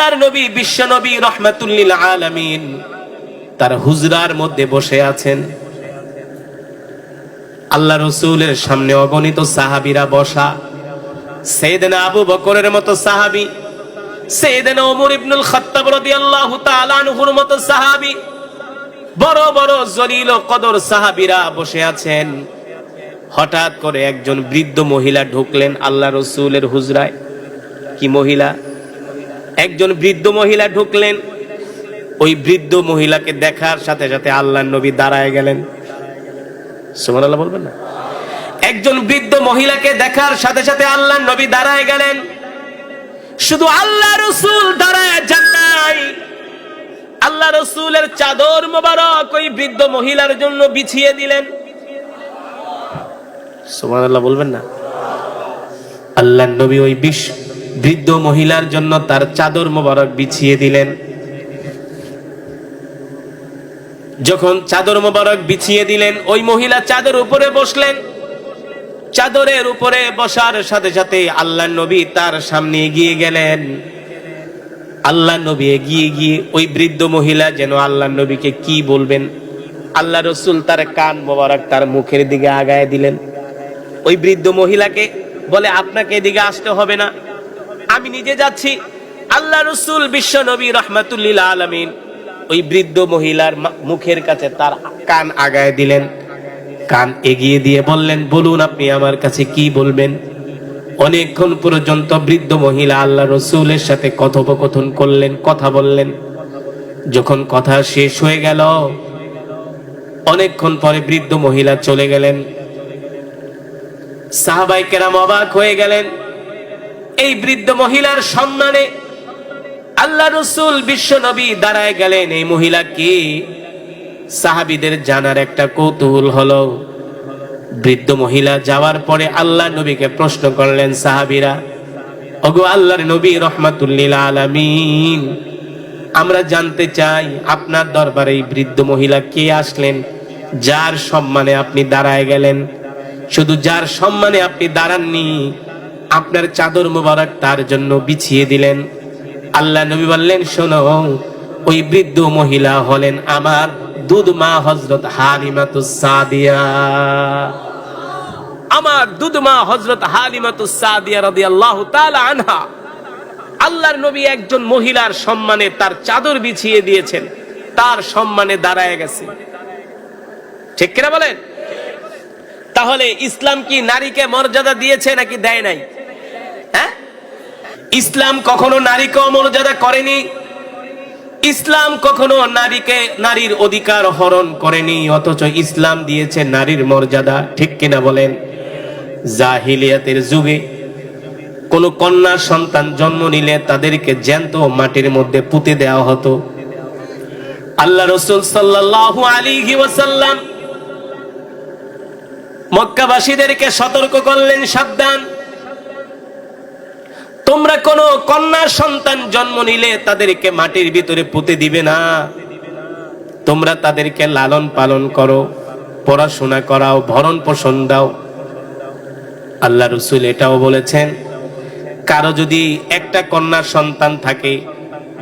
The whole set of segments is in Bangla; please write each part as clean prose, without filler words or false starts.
আল্লাহর নবী বিশ্ব নবী রাহমাতুল লিল আলামিন তার হুজরার মধ্যে বসে আছেন। আল্লাহ রাসূলের সামনে অগণিত সাহাবীরা বসা। সাইয়েদনা আবু বকরের মতো সাহাবী, সাইয়েদনা ওমর ইবনুল খাত্তাব রাদিয়াল্লাহু তাআলা আনহুর মতো সাহাবী, বড় বড় জলিল ও কদর সাহাবীরা বসে আছেন। হঠাৎ করে একজন বৃদ্ধ মহিলা ঢুকলেন আল্লাহ রাসূলের হুজরায়। কি মহিলা? একজন বৃদ্ধ মহিলা ঢুকলেন। ওই বৃদ্ধ মহিলাকে দেখার সাথে সাথে আল্লাহর নবী দাঁড়ায় গেলেন। সুবহানাল্লাহ বলবেন না? একজন বৃদ্ধ মহিলাকে দেখার সাথে সাথে আল্লাহর নবী দাঁড়ায় গেলেন। শুধু আল্লাহ রাসূল দাঁড়ায় যান নাই, আল্লাহ রাসূলের চাদর মোবারক ওই বৃদ্ধ মহিলার জন্য বিছিয়ে দিলেন। সুবহানাল্লাহ বলবেন না? আল্লাহর নবী ওই বৃদ্ধ মহিলার জন্য তার চাদর মোবারক বিছিয়ে দিলেন। যখন চাদর মোবারক বিছিয়ে দিলেন, ওই মহিলা চাদর উপরে বসলেন। চাদরের উপরে বসার সাথে সাথে আল্লাহর নবী তার সামনে এগিয়ে গেলেন। আল্লাহর নবী এগিয়ে গিয়ে ওই বৃদ্ধ মহিলা যেন আল্লাহর নবীকে কি বলবেন, আল্লাহ রাসূল তার কান মোবারক তার মুখের দিকে আগায় দিলেন। ওই বৃদ্ধ মহিলাকে বলে, আপনাকে এদিকে আসতে হবে না, আমি নিজে যাচ্ছি। আল্লাহ রাসূল বিশ্ব নবী রাহমাতুল লিল আলামিন ওই বৃদ্ধ মহিলার মুখের কাছে তার কান আগায় দিলেন। কান এগিয়ে দিয়ে বললেন, বলুন আপনি আমার কাছে কি বলবেন। অনেকক্ষণ পর্যন্ত বৃদ্ধ মহিলা আল্লাহ রাসূলের সাথে কথোপকথন করলেন, কথা বললেন। যখন কথা শেষ হয়ে গেল, অনেকক্ষণ পরে বৃদ্ধ মহিলা চলে গেলেন। সাহাবায়ে কেরাম অবাক হয়ে গেলেন। এই বৃদ্ধ মহিলার সম্মানে আল্লাহ রাসূল বিশ্ব নবী দাঁড়ায় গেলেন। এই মহিলা কি? সাহাবীদের জানার একটা কৌতূহল হলো। বৃদ্ধ মহিলা যাওয়ার পরে আল্লাহ নবীকে প্রশ্ন করলেন সাহাবীরা, ওগো আল্লাহর নবী রাহমাতুল লিল আলামিন, আমরা জানতে চাই আপনার দরবারে এই বৃদ্ধ মহিলা কে আসলেন, যার সম্মানে আপনি দাঁড়ায় গেলেন। শুধু যার সম্মানে আপনি দাঁড়াননি, আপনার চাদর মোবারক তার জন্য বিছিয়ে দিলেন। আল্লাহ নবী বললেন, শোনো, ওই বৃদ্ধ মহিলা হলেন আমার দুধ মা হযরত হালিমাতুস সাদিয়া। আমার দুধ মা হযরত হালিমাতুস সাদিয়া রাদিয়াল্লাহু তাআলা আনহা। আল্লাহর নবী একজন মহিলার সম্মানে তার চাদর বিছিয়ে দিয়েছেন, তার সম্মানে দাঁড়ায় গেছে। ঠিক কিনা বলেন? তাহলে ইসলাম কি নারীকে মর্যাদা দিয়েছে নাকি দেয় নাই? হ্যাঁ, ইসলাম কখনো নারীকে অমর্যাদা করেনি। ইসলাম কখনো নারীর অধিকার হরণ করেনি, অথচ ইসলাম দিয়েছে নারীর মর্যাদা। ঠিক কিনা বলেন? জাহিলিয়াতের যুগে কোন কন্যা সন্তান জন্ম নিলে তাদেরকে জ্যান্ত মাটির মধ্যে পুঁতে দেওয়া হতো। আল্লাহ রাসূল সাল্লাল্লাহু আলাইহি ওয়াসাল্লাম মক্কাবাসীদেরকে সতর্ক করলেন, সাবধান, তোমরা কোন কন্যা সন্তান জন্ম নিলে তাদেরকে মাটির ভিতরে পুঁতে দিবে না। তোমরা তাদেরকে লালন পালন করো, পড়াশোনা করাও, ভরণ পোষণ দাও। আল্লাহ রাসূল এটাও বলেছেন, কারো যদি একটা কন্যা সন্তান থাকে,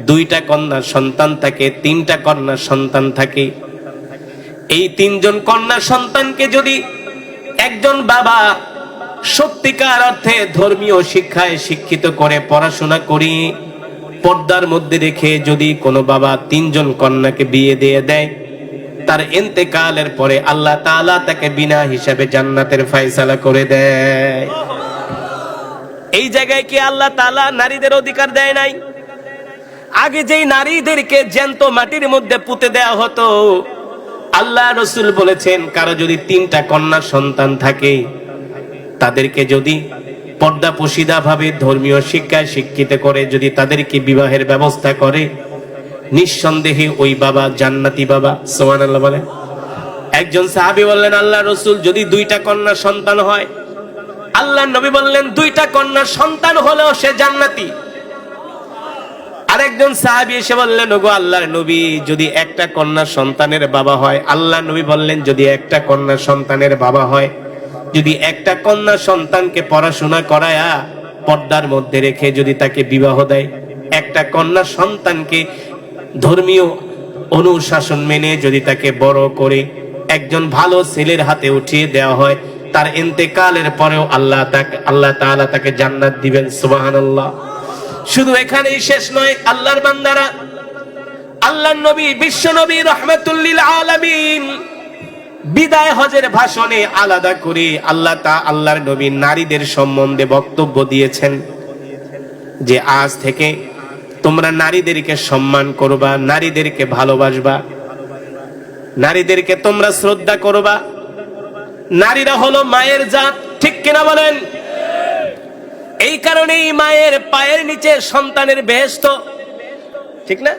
দুইটা কন্যা সন্তান থাকে, তিনটা কন্যা সন্তান থাকে, এই তিনজন কন্যা সন্তানকে যদি একজন বাবা সত্যিকার অর্থে ধর্মীয় শিক্ষায় শিক্ষিত করে পড়াশোনা করি, পর্দার মধ্যে রেখে যদি কোনো বাবা তিনজন কন্যাকে বিয়ে দিয়ে দেয়, তার ইন্তেকালের পরে আল্লাহ তাআলা তাকে বিনা হিসাবে জান্নাতের ফয়সালা করে দেয়। এই জায়গায় কি আল্লাহ তাআলা নারীদের অধিকার দেয় নাই? আগে যেই নারীদেরকে জ্যান্ত মাটির মধ্যে পুঁতে দেওয়া হতো, আল্লাহ রাসূল বলেছেন, কারো যদি তিনটা কন্যা সন্তান থাকে, তাদেরকে যদি পর্দা পশিদা ভাবে ধর্মীয় শিক্ষায় শিক্ষিত করে যদি তাদেরকে বিবাহের ব্যবস্থা করে, নিঃসন্দেহে ওই বাবা জান্নাতি বাবা। সুবহানাল্লাহ বলেন। একজন সাহাবী বললেন, আল্লাহ রাসূল, যদি দুইটা কন্যা সন্তান হয়? আল্লাহ নবী বললেন, দুইটা কন্যা সন্তান হলেও সে জান্নাতি। আরেকজন সাহাবী এসে বললেন, ওগো আল্লাহর নবী, যদি একটা কন্যা সন্তানের বাবা হয়? আল্লাহ নবী বললেন, যদি একটা কন্যা সন্তানের বাবা হয়, যদি একটা কন্যা সন্তানকে পড়াশোনা করায়া পর্দার মধ্যে রেখে যদি তাকে বিবাহ দেয়, একটা কন্যা সন্তানকে ধর্মীয় অনুশাসন মেনে যদি তাকে বড় করে একজন ভালো ছেলের হাতে উঠিয়ে দেওয়া হয়, তার ইন্তেকালের পরেও আল্লাহ তাআলা তাকে জান্নাত দিবেন। সুবহানাল্লাহ। শুধু এখানেই শেষ নয়, আল্লাহর বান্দারা, আল্লাহর নবী বিশ্ব নবী রাহমাতুল লিল আলামিন বিদায় হজের ভাষণে আলাদা করে আল্লাহর নবী নারীদের সম্বন্ধে বক্তব্য দিয়েছেন যে আজ থেকে তোমরা নারীদেরকে সম্মান করবা, নারীদেরকে ভালোবাসবা, নারীদেরকে তোমরা শ্রদ্ধা করবা। নারীরা হলো মায়ের জাত, ঠিক কিনা বলেন? এই কারণেই মায়ের পায়ের নিচে সন্তানের বেহেশত, ঠিক না?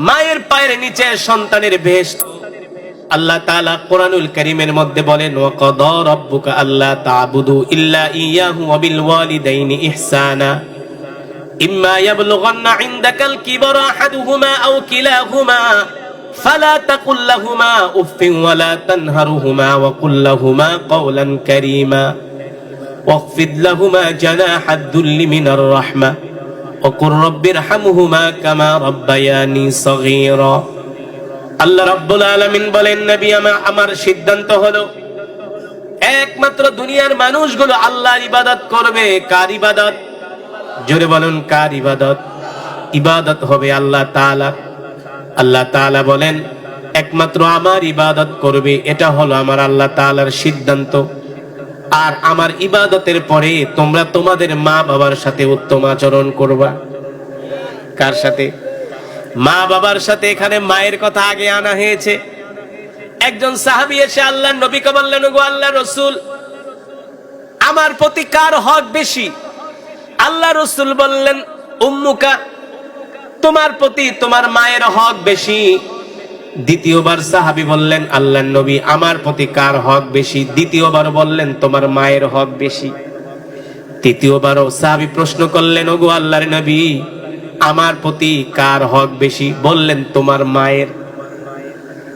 মায়ের পায়ের নিচে সন্তানের বেহেশত। আল্লাহ তাআলা কোরআনুল কারীমের মধ্যে বলেন, ওয়া কাদা রাব্বুকা আল্লা তা'বুদু ইল্লা ইয়াহু ওয়া বিল ওয়ালিদাইনি ইহসানা ইম্মা ইয়াবলুগান্না ইনদাকাল কিবারা আহাদুহুমা আও কিলাহুমা ফালা তাকুল লাহুমা উফফিন ওয়া লা তানহারহুমা ওয়া কুল লাহুমা কাওলান কারীমা ওয়াখফিদ লাহুমা জানাহাদ দুল্লি মিনার রাহমা ওয়া কুর রাব্বিরহামহুমা কামা রাব্বায়ানি সগীরা। আল্লাহ রাব্বুল আলামিন বলেন, নবী আমার সিদ্ধান্ত হলো একমাত্র দুনিয়ার মানুষগুলো আল্লাহর ইবাদত করবে। কার ইবাদত? জোরে বলুন, কার ইবাদত? ইবাদত হবে আল্লাহ তাআলা। আল্লাহ তাআলা বলেন একমাত্র আমার ইবাদত করবে, এটা হলো আমার আল্লাহ তাআলার সিদ্ধান্ত। আর আমার ইবাদতের পরে তোমরা তোমাদের মা বাবার সাথে উত্তম আচরণ করবা। কার সাথে? মা বাবার সাথে। এখানে মায়ের কথা আগে আনা হয়েছে। একজন সাহাবী এসে আল্লাহর নবীকে বললেন, ওগো আল্লাহর রাসূল, আমার প্রতি কার হক বেশি? আল্লাহ রাসূল বললেন, উম্মুকা, তোমার প্রতি তোমার মায়ের হক বেশি। দ্বিতীয়বার সাহাবী বললেন, আল্লাহর নবী, আমার প্রতি কার হক বেশি? দ্বিতীয়বার বললেন, তোমার মায়ের হক বেশি। তৃতীয়বারও সাহাবী প্রশ্ন করলেন, ওগো আল্লাহর নবী, আমার প্রতি কার হক বেশি? বললেন, তোমার মায়ের।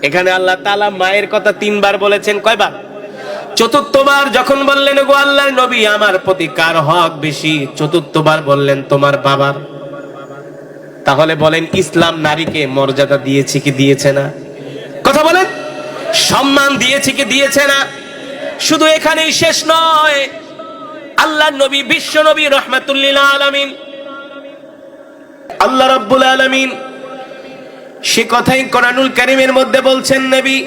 এখানে আল্লাহ তাআলা মায়ের কথা তিনবার বলেছেন। কয়বার? চতুর্থবার যখন বললেন, ওগো আল্লাহর নবী, আমার প্রতি কার হক বেশি? চতুর্থবার বললেন, তোমার বাবার। তাহলে বলেন, ইসলাম নারীকে মর্যাদা দিয়েছে কি দিয়েছে না? কথা বলেন, সম্মান দিয়েছে কি দিয়েছে না? শুধু এখানেই শেষ নয়, আল্লাহর নবী বিশ্ব নবী রাহমাতুল লিল আলামিন আল্লাহ রাব্বুল আলামিন সে কথাই কোরআনুল কারীমের মধ্যে বলছেন, নবী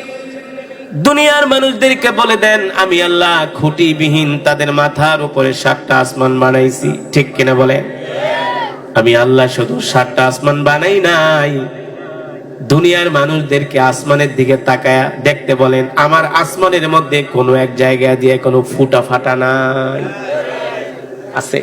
দুনিয়ার মানুষদেরকে বলে দেন, আমি আল্লাহ খুঁটিবিহীন তাদের মাথার উপরে 7টা আসমান বানাইছি। ঠিক কিনা বলেন? আমি আল্লাহ শুধু 7টা আসমান বানাই নাই, দুনিয়ার মানুষদেরকে আসমানের দিকে তাকায়া দেখতে বলেন, আমার আসমানের মধ্যে কোনো এক জায়গা দিয়ে কোনো ফুটা ফাটা নাই। আছে?